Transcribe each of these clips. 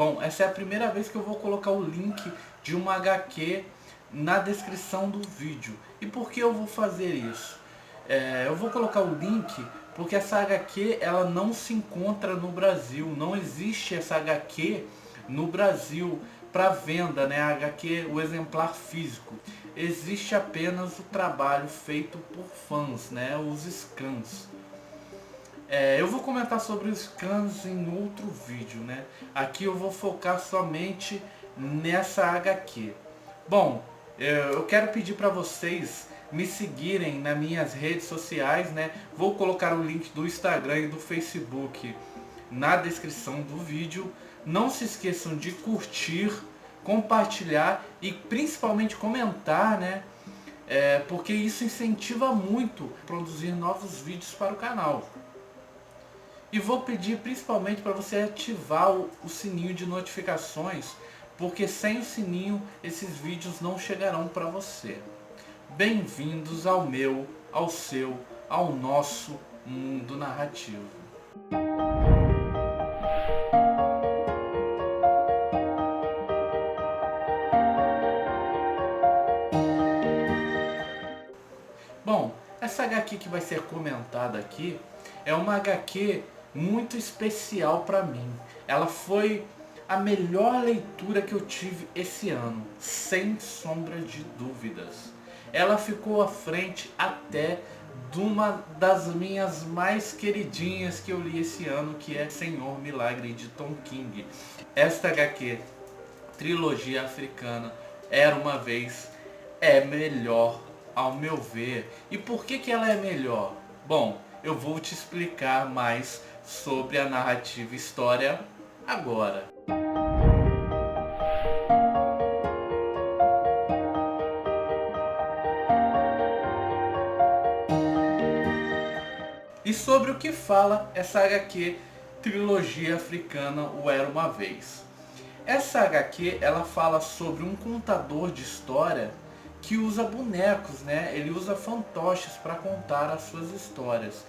Bom, essa é a primeira vez que eu vou colocar o link de uma HQ na descrição do vídeo. E por que eu vou fazer isso? Eu vou colocar o link porque essa HQ ela não se encontra no Brasil, não existe essa HQ no Brasil para venda, né? A HQ, o exemplar físico. Existe apenas o trabalho feito por fãs, né? Os scans. Eu vou comentar sobre os scans em outro vídeo, né? Aqui eu vou focar somente nessa HQ. Bom, eu quero pedir para vocês me seguirem nas minhas redes sociais, né? Vou colocar o link do Instagram e do Facebook na descrição do vídeo. Não se esqueçam de curtir, compartilhar e principalmente comentar, né? Porque isso incentiva muito a produzir novos vídeos para o canal. E vou pedir principalmente para você ativar o sininho de notificações, porque sem o sininho esses vídeos não chegarão para você. Bem-vindos ao meu, ao seu, ao nosso mundo narrativo. Bom, essa HQ que vai ser comentada aqui é uma HQ muito especial para mim. Ela foi a melhor leitura que eu tive esse ano, sem sombra de dúvidas. Ela ficou à frente até de uma das minhas mais queridinhas que eu li esse ano, que é Senhor Milagre de Tom King. Esta HQ, trilogia africana, Era Uma Vez, é melhor ao meu ver. E por que ela é melhor? Bom, eu vou te explicar mais sobre a narrativa e história agora. E sobre o que fala essa HQ trilogia africana O Era Uma Vez. Essa HQ ela fala sobre um contador de história que usa bonecos, né? Ele usa fantoches para contar as suas histórias.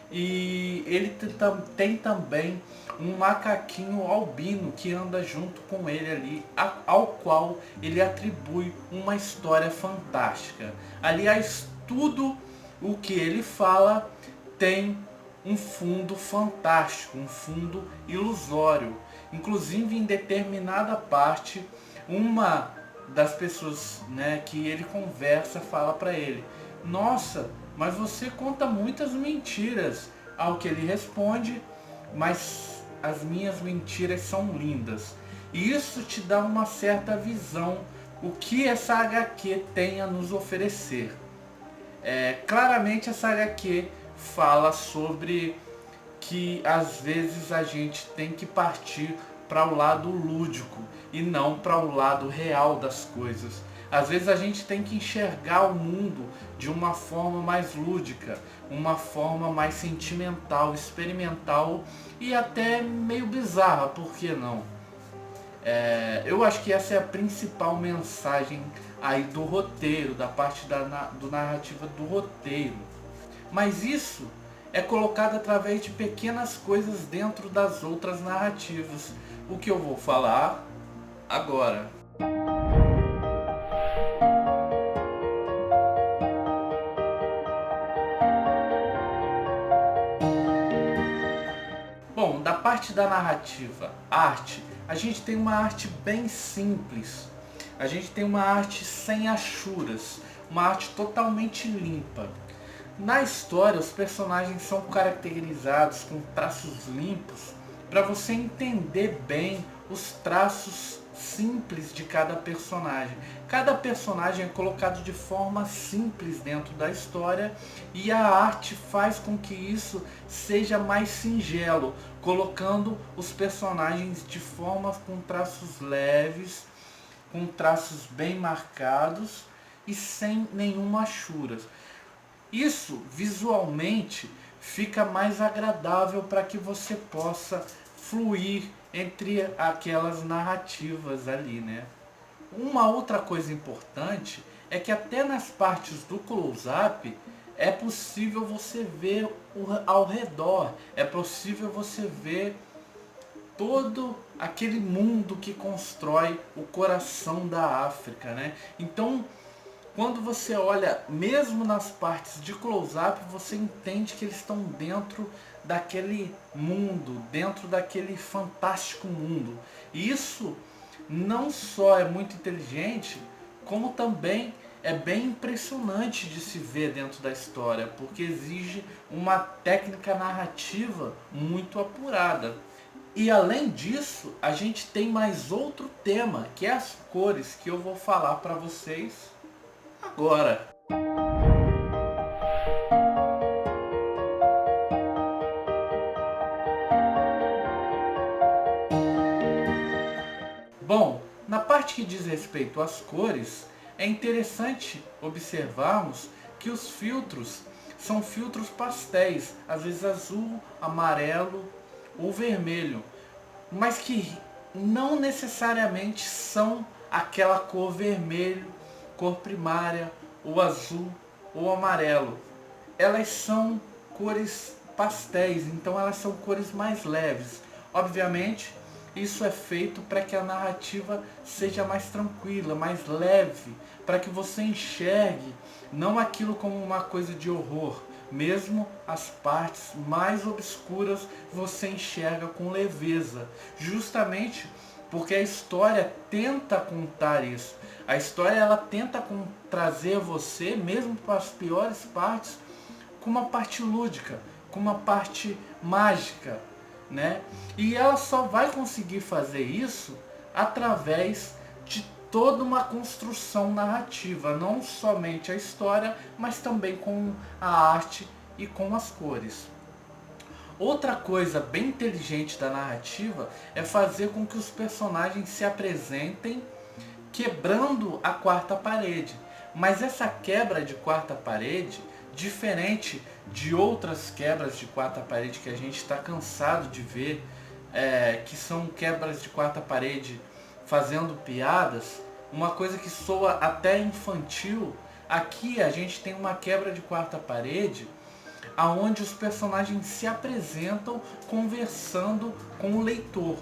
E ele tem também um macaquinho albino que anda junto com ele ali, ao qual ele atribui uma história fantástica. Aliás, tudo o que ele fala tem um fundo fantástico, um fundo ilusório. Inclusive, em determinada parte, uma das pessoas, né, que ele conversa fala para ele: nossa, mas você conta muitas mentiras. Ao que ele responde: mas as minhas mentiras são lindas. E isso te dá uma certa visão o que essa HQ tem a nos oferecer. Claramente essa HQ fala sobre que às vezes a gente tem que partir para o lado lúdico e não para o lado real das coisas. Às vezes a gente tem que enxergar o mundo de uma forma mais lúdica, uma forma mais sentimental, experimental e até meio bizarra, por que não? Eu acho que essa é a principal mensagem aí do roteiro, da parte do narrativa do roteiro. Mas isso é colocado através de pequenas coisas dentro das outras narrativas, o que eu vou falar agora. Bom, da parte da narrativa, arte, a gente tem uma arte bem simples. A gente tem uma arte sem achuras, uma arte totalmente limpa. Na história, os personagens são caracterizados com traços limpos para você entender bem os traços simples de cada personagem. Cada personagem é colocado de forma simples dentro da história e a arte faz com que isso seja mais singelo, colocando os personagens de forma com traços leves, com traços bem marcados e sem nenhuma achura. Isso visualmente fica mais agradável para que você possa fluir entre aquelas narrativas ali, né? Uma outra coisa importante é que até nas partes do close-up é possível você ver ao redor, é possível você ver todo aquele mundo que constrói o coração da África, né? Então, quando você olha, mesmo nas partes de close-up, você entende que eles estão dentro daquele mundo, dentro daquele fantástico mundo. E isso não só é muito inteligente, como também é bem impressionante de se ver dentro da história, porque exige uma técnica narrativa muito apurada. E além disso, a gente tem mais outro tema, que é as cores, que eu vou falar para vocês agora. Bom, na parte que diz respeito às cores, é interessante observarmos que os filtros são filtros pastéis, às vezes azul, amarelo ou vermelho, mas que não necessariamente são aquela cor vermelho, cor primária, ou azul ou amarelo. Elas são cores pastéis, então elas são cores mais leves. Obviamente, isso é feito para que a narrativa seja mais tranquila, mais leve, para que você enxergue não aquilo como uma coisa de horror. Mesmo as partes mais obscuras você enxerga com leveza, justamente porque a história tenta contar isso. A história ela tenta trazer você, mesmo para as piores partes, com uma parte lúdica, com uma parte mágica, né? E ela só vai conseguir fazer isso através de toda uma construção narrativa, não somente a história, mas também com a arte e com as cores. Outra coisa bem inteligente da narrativa é fazer com que os personagens se apresentem quebrando a quarta parede. Mas essa quebra de quarta parede, diferente de outras quebras de quarta parede que a gente está cansado de ver, que são quebras de quarta parede fazendo piadas, uma coisa que soa até infantil, aqui a gente tem uma quebra de quarta parede aonde os personagens se apresentam conversando com o leitor.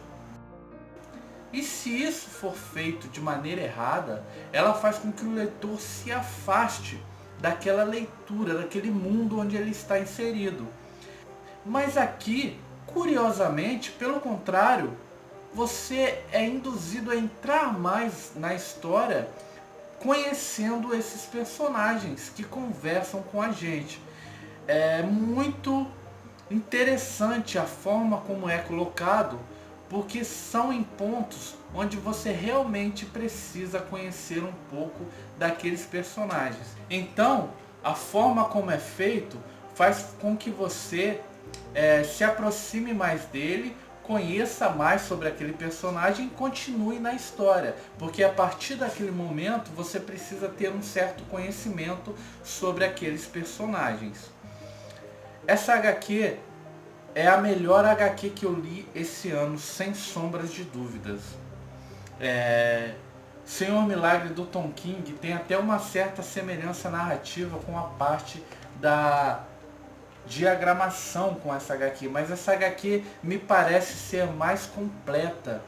E se isso for feito de maneira errada, ela faz com que o leitor se afaste daquela leitura, daquele mundo onde ele está inserido. Mas aqui, curiosamente, pelo contrário, você é induzido a entrar mais na história conhecendo esses personagens que conversam com a gente. É muito interessante a forma como é colocado, porque são em pontos onde você realmente precisa conhecer um pouco daqueles personagens. Então, a forma como é feito faz com que você se aproxime mais dele, conheça mais sobre aquele personagem e continue na história, porque a partir daquele momento você precisa ter um certo conhecimento sobre aqueles personagens. Essa HQ é a melhor HQ que eu li esse ano, sem sombras de dúvidas. Senhor Milagre do Tom King tem até uma certa semelhança narrativa com a parte da diagramação com essa HQ, mas essa HQ me parece ser mais completa.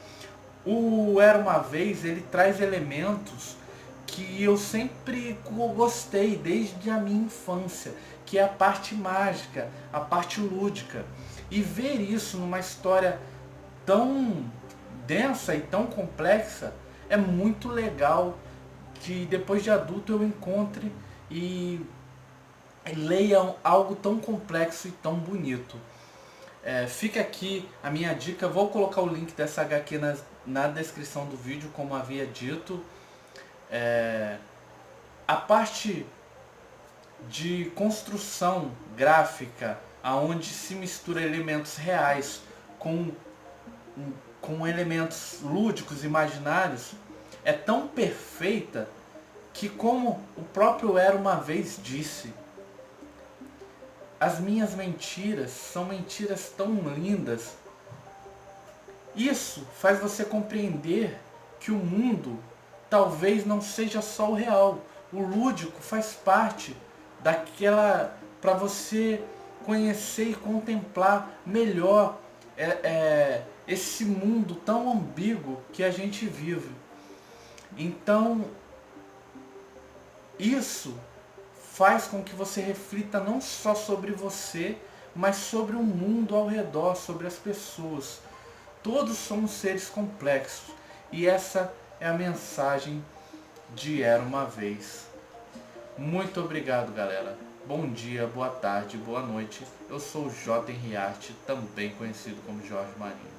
O Era Uma Vez, ele traz elementos que eu sempre gostei desde a minha infância, que é a parte mágica, a parte lúdica. E ver isso numa história tão densa e tão complexa é muito legal, que depois de adulto eu encontre e leia algo tão complexo e tão bonito. Fica aqui a minha dica, vou colocar o link dessa HQ na descrição do vídeo, como havia dito. A parte de construção gráfica, aonde se mistura elementos reais com elementos lúdicos, imaginários, é tão perfeita que, como o próprio Era Uma Vez disse, as minhas mentiras são mentiras tão lindas. Isso faz você compreender que o mundo talvez não seja só o real. O lúdico faz parte daquela, para você conhecer e contemplar melhor esse mundo tão ambíguo que a gente vive. Então, isso faz com que você reflita não só sobre você, mas sobre o mundo ao redor, sobre as pessoas. Todos somos seres complexos. E essa é a mensagem de Era Uma Vez. Muito obrigado, galera. Bom dia, boa tarde, boa noite. Eu sou o J. Henriarte, também conhecido como Jorge Marinho.